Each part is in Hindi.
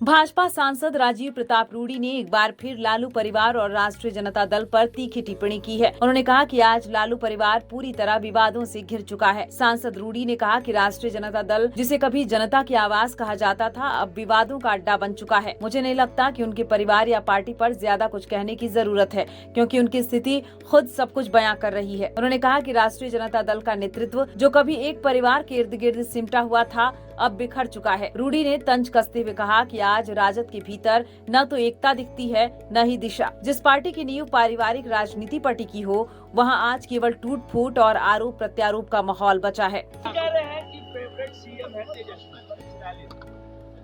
भाजपा सांसद राजीव प्रताप रूडी ने एक बार फिर लालू परिवार और राष्ट्रीय जनता दल पर तीखी टिप्पणी की है। उन्होंने कहा कि आज लालू परिवार पूरी तरह विवादों से घिर चुका है। सांसद रूडी ने कहा कि राष्ट्रीय जनता दल, जिसे कभी जनता की आवाज कहा जाता था, अब विवादों का अड्डा बन चुका है। मुझे नहीं लगता कि उनके परिवार या पार्टी पर ज्यादा कुछ कहने की जरूरत है, क्योंकि उनकी स्थिति खुद सब कुछ बयां कर रही है। उन्होंने कहा कि राष्ट्रीय जनता दल का नेतृत्व, जो कभी एक परिवार के इर्द गिर्द सिमटा हुआ था, अब बिखर चुका है। रूडी ने तंज कसते हुए कहा कि आज राजद के भीतर न तो एकता दिखती है, न ही दिशा। जिस पार्टी की नींव पारिवारिक राजनीति पर टिकी हो, वहां आज केवल टूट फूट और आरोप प्रत्यारोप का माहौल बचा है।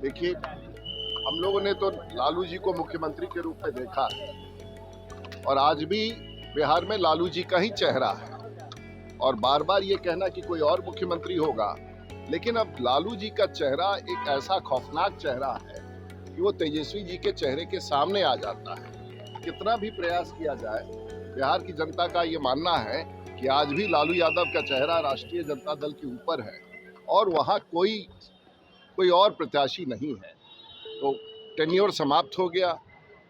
देखिए, हम लोगों ने तो लालू जी को मुख्यमंत्री के रूप में देखा और आज भी बिहार में लालू जी का ही चेहरा है और बार बार ये कहना कि कोई और मुख्यमंत्री होगा, लेकिन अब लालू जी का चेहरा एक ऐसा खौफनाक चेहरा है कि वो तेजस्वी जी के चेहरे के सामने आ जाता है। कितना भी प्रयास किया जाए, बिहार की जनता का ये मानना है कि आज भी लालू यादव का चेहरा राष्ट्रीय जनता दल के ऊपर है और वहाँ कोई और प्रत्याशी नहीं है। तो टेन्योर समाप्त हो गया,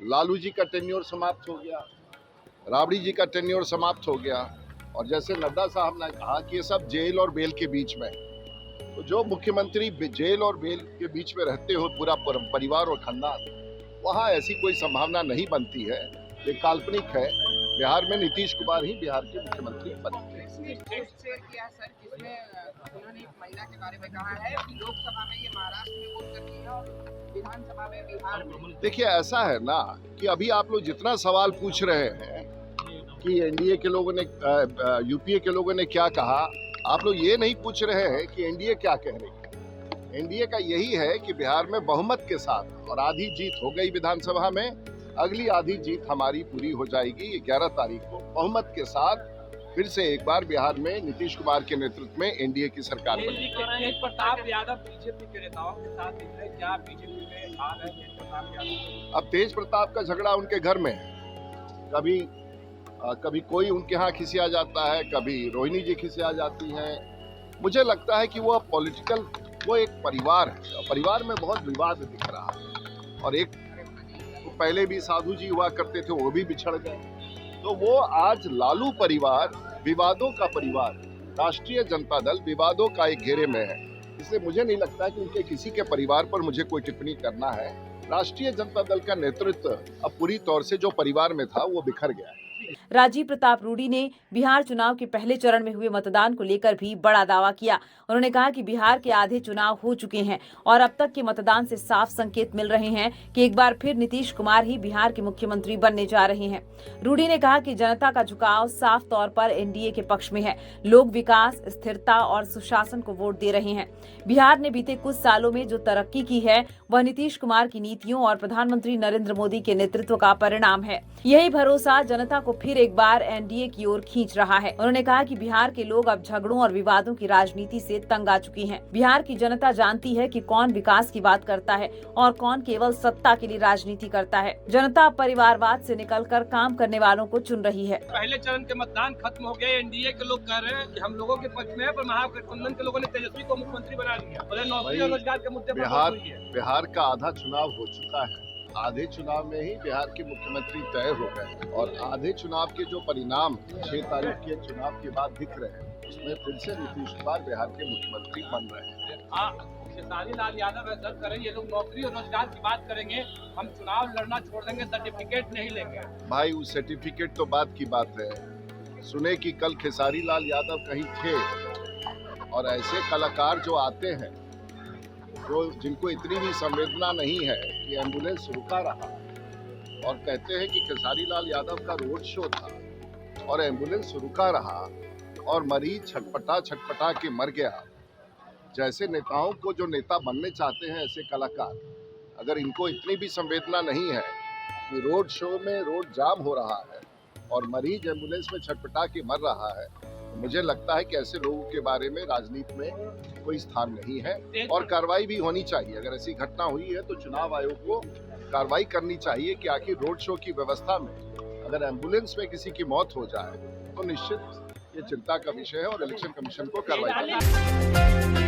लालू जी का टेन्योर समाप्त हो गया, राबड़ी जी का टेन्योर समाप्त हो गया और जैसे नड्डा साहब ने कहा कि ये सब जेल और बेल के बीच में। तो जो मुख्यमंत्री जेल और बेल के बीच में रहते हो पूरा परिवार और खानदान, वहाँ ऐसी कोई संभावना नहीं बनती है। ये काल्पनिक है। बिहार में नीतीश कुमार ही बिहार के मुख्यमंत्री बनेंगे। उन्होंने एक महिला के बारे में कहा है कि लोकसभा में ये महाराष्ट्र में वोट करती है और विधानसभा में बिहार में। देखिए, ऐसा है ना कि अभी आप लोग जितना सवाल पूछ रहे हैं कि एनडीए के लोगों ने, यूपीए के लोगों ने क्या कहा, आप लोग ये नहीं पूछ रहे हैं कि एनडीए क्या कह रही है। एनडीए का यही है कि बिहार में बहुमत के साथ और आधी जीत हो गई विधानसभा में, अगली आधी जीत हमारी पूरी हो जाएगी 11 तारीख को। बहुमत के साथ फिर से एक बार बिहार में नीतीश कुमार के नेतृत्व में एनडीए की सरकार बनेगी। तेज प्रताप यादव बीजेपी के नेताओं के साथ दिख रहे, क्या बीजेपी में हाल है तेज प्रताप यादव? अब तेज प्रताप का झगड़ा उनके घर में है। कभी कोई उनके यहाँ खिसिया जाता है, कभी रोहिणी जी खिसिया जाती हैं। मुझे लगता है कि वो एक परिवार है। परिवार में बहुत विवाद दिख रहा है और एक पहले भी साधु जी हुआ करते थे, वो भी बिछड़ गए। तो वो आज लालू परिवार विवादों का परिवार, राष्ट्रीय जनता दल विवादों का एक घेरे में है। इसलिए मुझे नहीं लगता कि उनके किसी के परिवार पर मुझे कोई टिप्पणी करना है। राष्ट्रीय जनता दल का नेतृत्व अब पूरी तौर से जो परिवार में था वो बिखर गया है। राजीव प्रताप रूडी ने बिहार चुनाव के पहले चरण में हुए मतदान को लेकर भी बड़ा दावा किया। उन्होंने कहा कि बिहार के आधे चुनाव हो चुके हैं और अब तक के मतदान से साफ संकेत मिल रहे हैं कि एक बार फिर नीतीश कुमार ही बिहार के मुख्यमंत्री बनने जा रहे हैं। रूडी ने कहा कि जनता का झुकाव साफ तौर पर एनडीए के पक्ष में है। लोग विकास, स्थिरता और सुशासन को वोट दे रहे हैं। बिहार ने बीते कुछ सालों में जो तरक्की की है, वह नीतीश कुमार की नीतियों और प्रधानमंत्री नरेंद्र मोदी के नेतृत्व का परिणाम है। यही भरोसा जनता को फिर एक बार एनडीए की ओर खींच रहा है। उन्होंने कहा कि बिहार के लोग अब झगड़ों और विवादों की राजनीति से तंग आ चुकी हैं। बिहार की जनता जानती है कि कौन विकास की बात करता है और कौन केवल सत्ता के लिए राजनीति करता है। जनता परिवारवाद से निकलकर काम करने वालों को चुन रही है। पहले चरण के मतदान खत्म हो गए। एनडीए के लोग कह रहे हैं कि हम लोगों के पक्ष में है, पर महागठबंधन के लोगों ने तेजस्वी को मुख्यमंत्री बना लिया। नौकरी और रोजगार के मुद्दे पर बिहार का आधा चुनाव हो चुका है। आधे चुनाव में ही बिहार के मुख्यमंत्री तय हो गए और आधे चुनाव के जो परिणाम 6 तारीख के चुनाव के बाद दिख रहे हैं, उसमें फिर से नीतीश कुमार बिहार के मुख्यमंत्री बन रहे हैं। खेसारी लाल यादव ऐसा करें, ये लोग नौकरी और रोजगार की बात करेंगे, हम चुनाव लड़ना छोड़ देंगे, सर्टिफिकेट नहीं लेंगे। भाई, उस सर्टिफिकेट तो बात की बात है। सुने कि कल खेसारी लाल यादव कहीं थे और ऐसे कलाकार जो आते हैं, जिनको इतनी भी संवेदना नहीं है कि एम्बुलेंस रुका रहा और कहते हैं कि खेसारी लाल यादव का रोड शो था और एम्बुलेंस रुका रहा और मरीज छटपटा के मर गया। जैसे नेताओं को जो नेता बनने चाहते हैं, ऐसे कलाकार, अगर इनको इतनी भी संवेदना नहीं है कि रोड शो में रोड जाम हो रहा है और मरीज एम्बुलेंस में छटपटा के मर रहा है, मुझे लगता है कि ऐसे लोगों के बारे में राजनीति में कोई स्थान नहीं है और कार्रवाई भी होनी चाहिए। अगर ऐसी घटना हुई है तो चुनाव आयोग को कार्रवाई करनी चाहिए कि आखिर रोड शो की व्यवस्था में अगर एम्बुलेंस में किसी की मौत हो जाए तो निश्चित ये चिंता का विषय है और इलेक्शन कमीशन को कार्रवाई करनी चाहिए।